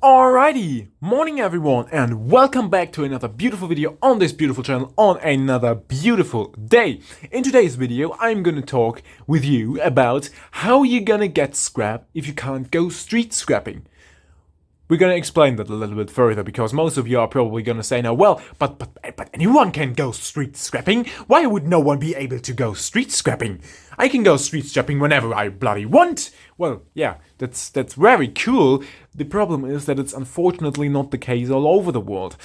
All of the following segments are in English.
Alrighty, morning everyone, and welcome back to another beautiful video on this beautiful channel on another beautiful day. In today's video, I'm gonna talk with you about how you're gonna get scrap if you can't go street scrapping. We're gonna explain that a little bit further because most of you are probably gonna say now, well, but anyone can go street scrapping. Why would no one be able to go street scrapping? I can go street scrapping whenever I bloody want. Well, yeah, that's very cool. The problem is that it's unfortunately not the case all over the world.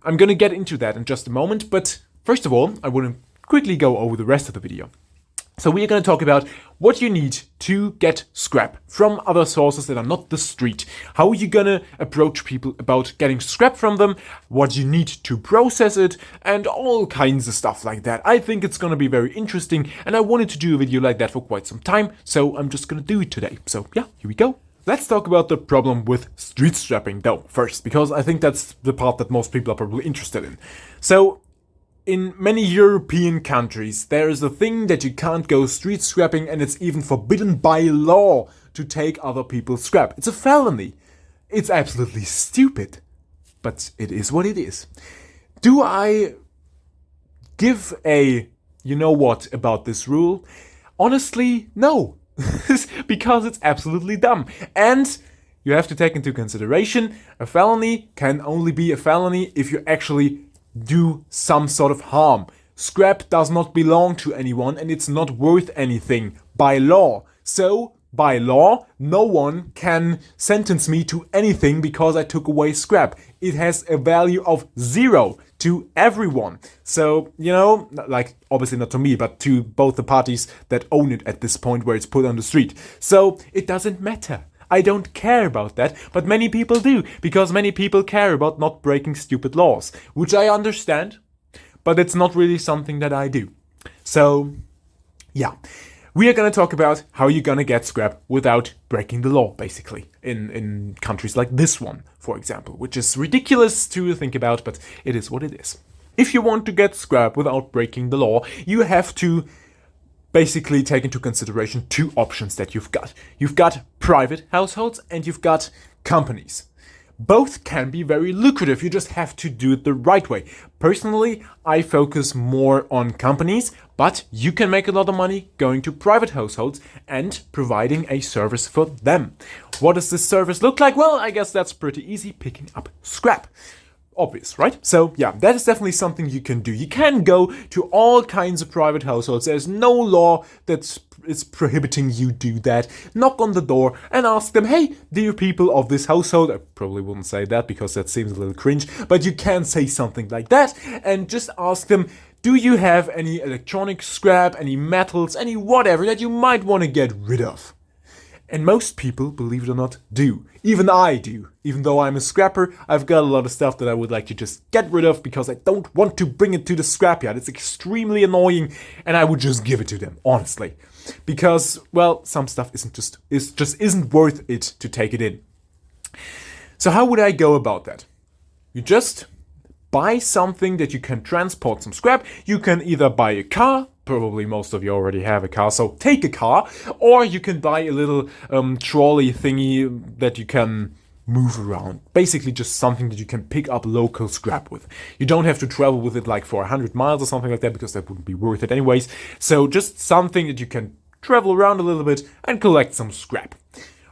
I'm gonna get into that in just a moment, but first of all, I want to quickly go over the rest of the video. So we are going to talk about what you need to get scrap from other sources that are not the street. How you're going to approach people about getting scrap from them, what you need to process it, and all kinds of stuff like that. I think it's going to be very interesting, and I wanted to do a video like that for quite some time, so I'm just going to do it today. So yeah, here we go. Let's talk about the problem with street scrapping though first, because I think that's the part that most people are probably interested in. So in many European countries, there is a thing that you can't go street scrapping, and it's even forbidden by law to take other people's scrap. It's a felony. It's absolutely stupid, but it is what it is. Do I give a you know what about this rule? Honestly, no. Because it's absolutely dumb. And you have to take into consideration, a felony can only be a felony if you actually do some sort of harm. Scrap does not belong to anyone, and it's not worth anything by law. So, by law, no one can sentence me to anything because I took away scrap. It has a value of 0 to everyone. So, you know, like obviously not to me, but to both the parties that own it at this point where it's put on the street. So, it doesn't matter. I don't care about that, but many people do, because many people care about not breaking stupid laws, which I understand, but it's not really something that I do. So, yeah, we are going to talk about how you're going to get scrap without breaking the law, basically, in countries like this one, for example, which is ridiculous to think about, but it is what it is. If you want to get scrap without breaking the law, you have to basically take into consideration two options that you've got. You've got private households and you've got companies. Both can be very lucrative, you just have to do it the right way. Personally, I focus more on companies, but you can make a lot of money going to private households and providing a service for them. What does this service look like? Well, I guess that's pretty easy, picking up scrap. Obvious, right? So yeah, that is definitely something you can do. You can go to all kinds of private households. There's no law that is prohibiting you do that. Knock on the door and ask them, hey, dear people of this household, I probably wouldn't say that because that seems a little cringe, but you can say something like that and just ask them, do you have any electronic scrap, any metals, any whatever that you might want to get rid of? And most people, believe it or not, do. Even I do. Even though I'm a scrapper, I've got a lot of stuff that I would like to just get rid of because I don't want to bring it to the scrapyard. It's extremely annoying, and I would just give it to them, honestly. Because, well, some stuff just isn't worth it to take it in. So how would I go about that? You just buy something that you can transport some scrap. You can either buy a car. Probably most of you already have a car, so take a car, or you can buy a little trolley thingy that you can move around. Basically just something that you can pick up local scrap with. You don't have to travel with it like for 100 miles or something like that, because that wouldn't be worth it anyways. So just something that you can travel around a little bit and collect some scrap.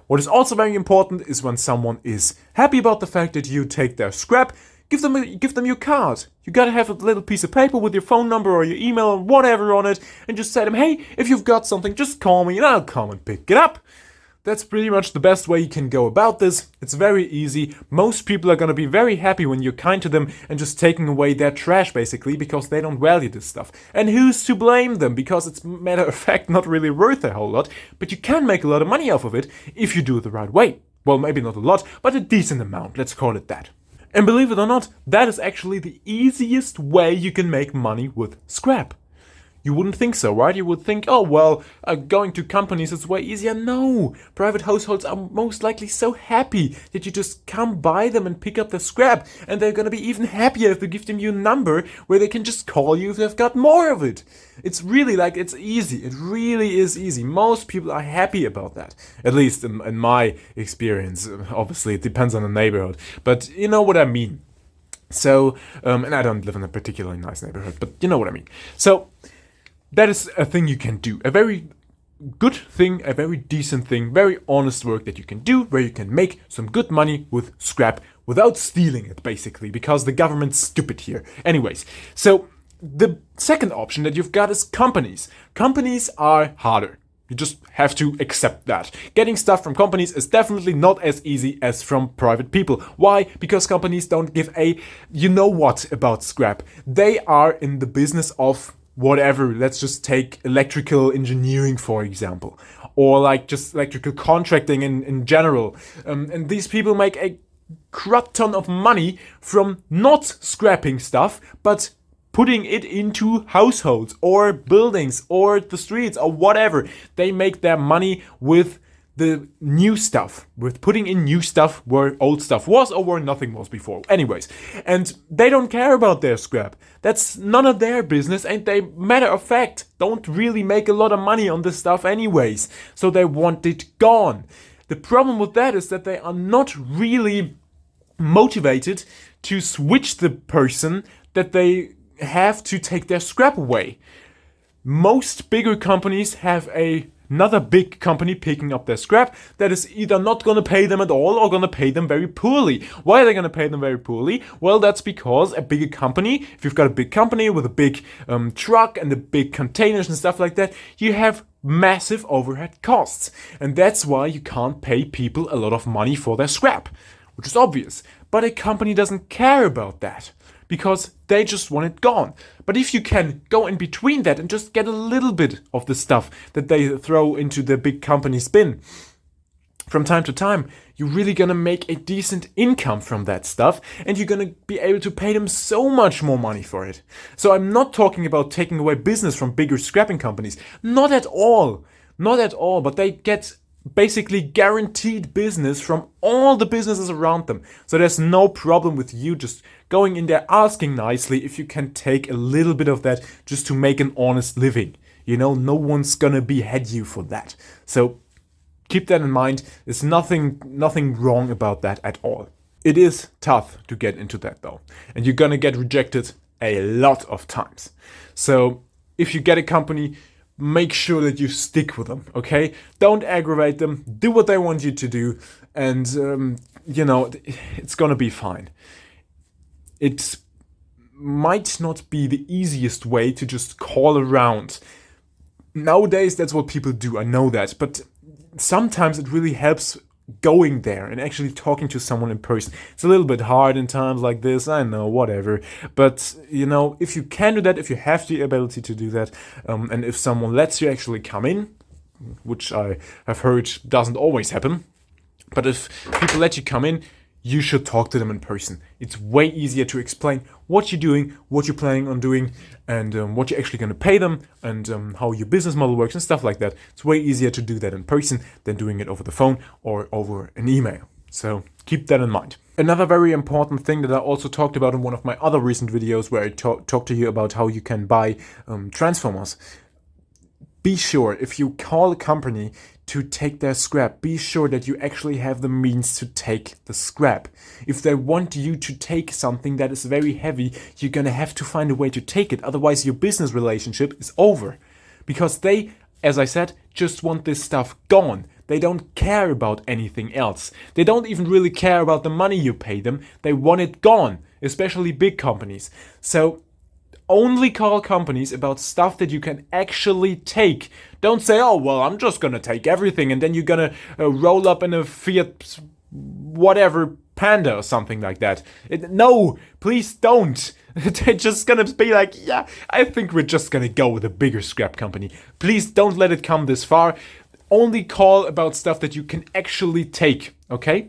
What is also very important is when someone is happy about the fact that you take their scrap, give them your card. You gotta have a little piece of paper with your phone number or your email or whatever on it, and just say to them, hey, if you've got something, just call me and I'll come and pick it up. That's pretty much the best way you can go about this. It's very easy. Most people are gonna be very happy when you're kind to them and just taking away their trash, basically, because they don't value this stuff. And who's to blame them? Because it's, matter of fact, not really worth a whole lot, but you can make a lot of money off of it if you do it the right way. Well, maybe not a lot, but a decent amount, let's call it that. And believe it or not, that is actually the easiest way you can make money with scrap. You wouldn't think so, right? You would think, oh, well, going to companies is way easier. No, private households are most likely so happy that you just come by them and pick up the scrap. And they're going to be even happier if you give them your number where they can just call you if they've got more of it. It's really it's easy. It really is easy. Most people are happy about that, at least in my experience. Obviously, it depends on the neighborhood, but you know what I mean. So, and I don't live in a particularly nice neighborhood, but you know what I mean. So, that is a thing you can do. A very good thing, a very decent thing, very honest work that you can do, where you can make some good money with scrap without stealing it, basically, because the government's stupid here. Anyways, so the second option that you've got is companies. Companies are harder. You just have to accept that. Getting stuff from companies is definitely not as easy as from private people. Why? Because companies don't give a you know what about scrap. They are in the business of whatever. Let's just take electrical engineering, for example, or just electrical contracting in general. And these people make a crap ton of money from not scrapping stuff, but putting it into households or buildings or the streets or whatever. They make their money with the new stuff, with putting in new stuff where old stuff was or where nothing was before. Anyways, and they don't care about their scrap. That's none of their business, and they, matter of fact, don't really make a lot of money on this stuff anyways. So they want it gone. The problem with that is that they are not really motivated to switch the person that they have to take their scrap away. Most bigger companies have another big company picking up their scrap that is either not going to pay them at all or going to pay them very poorly. Why are they going to pay them very poorly? Well, that's because a bigger company, if you've got a big company with a big truck and the big containers and stuff like that, you have massive overhead costs. And that's why you can't pay people a lot of money for their scrap, which is obvious. But a company doesn't care about that, because they just want it gone. But if you can go in between that and just get a little bit of the stuff that they throw into the big company's bin from time to time, you're really gonna make a decent income from that stuff, and you're gonna be able to pay them so much more money for it. So I'm not talking about taking away business from bigger scrapping companies. Not at all. Not at all. But they get basically guaranteed business from all the businesses around them. So there's no problem with you just going in there asking nicely if you can take a little bit of that just to make an honest living. You know, no one's gonna behead you for that. So keep that in mind. There's nothing wrong about that at all. It is tough to get into that though, and you're gonna get rejected a lot of times. So if you get a company, make sure that you stick with them, okay? Don't aggravate them. Do what they want you to do, and it's gonna be fine. It might not be the easiest way to just call around. Nowadays, that's what people do, I know that, but sometimes it really helps going there and actually talking to someone in person. It's a little bit hard in times like this, I know, whatever. But, if you can do that, if you have the ability to do that, and if someone lets you actually come in, which I have heard doesn't always happen, but if people let you come in, you should talk to them in person. It's way easier to explain what you're doing, what you're planning on doing, and what you're actually going to pay them, and how your business model works and stuff like that. It's way easier to do that in person than doing it over the phone or over an email. So keep that in mind. Another very important thing that I also talked about in one of my other recent videos, where I talked to you about how you can buy transformers. Be sure, if you call a company to take their scrap, be sure that you actually have the means to take the scrap. If they want you to take something that is very heavy, you're gonna have to find a way to take it. Otherwise, your business relationship is over. Because they, as I said, just want this stuff gone. They don't care about anything else. They don't even really care about the money you pay them. They want it gone, especially big companies. So only call companies about stuff that you can actually take. Don't say, oh, well, I'm just gonna take everything, and then you're gonna roll up in a Fiat whatever Panda or something like that. No, please don't. They're just gonna be like, yeah, I think we're just gonna go with a bigger scrap company. Please don't let it come this far. Only call about stuff that you can actually take, okay?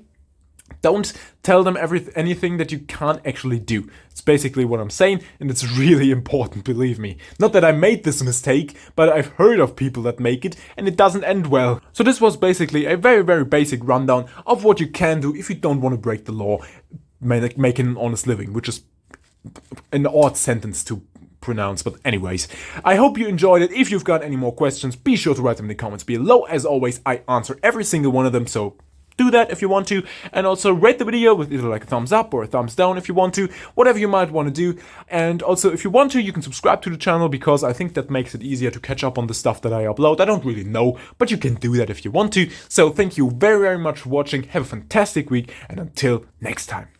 Don't tell them anything that you can't actually do. It's basically what I'm saying, and it's really important, believe me. Not that I made this mistake, but I've heard of people that make it, and it doesn't end well. So this was basically a very, very basic rundown of what you can do if you don't want to break the law, making an honest living, which is an odd sentence to pronounce, but anyways, I hope you enjoyed it. If you've got any more questions, be sure to write them in the comments below. As always, I answer every single one of them, so do that if you want to, and also rate the video with either like a thumbs up or a thumbs down if you want to, whatever you might want to do. And also, if you want to, you can subscribe to the channel, because I think that makes it easier to catch up on the stuff that I upload. I don't really know, but you can do that if you want to. So thank you very, very much for watching. Have a fantastic week, and until next time.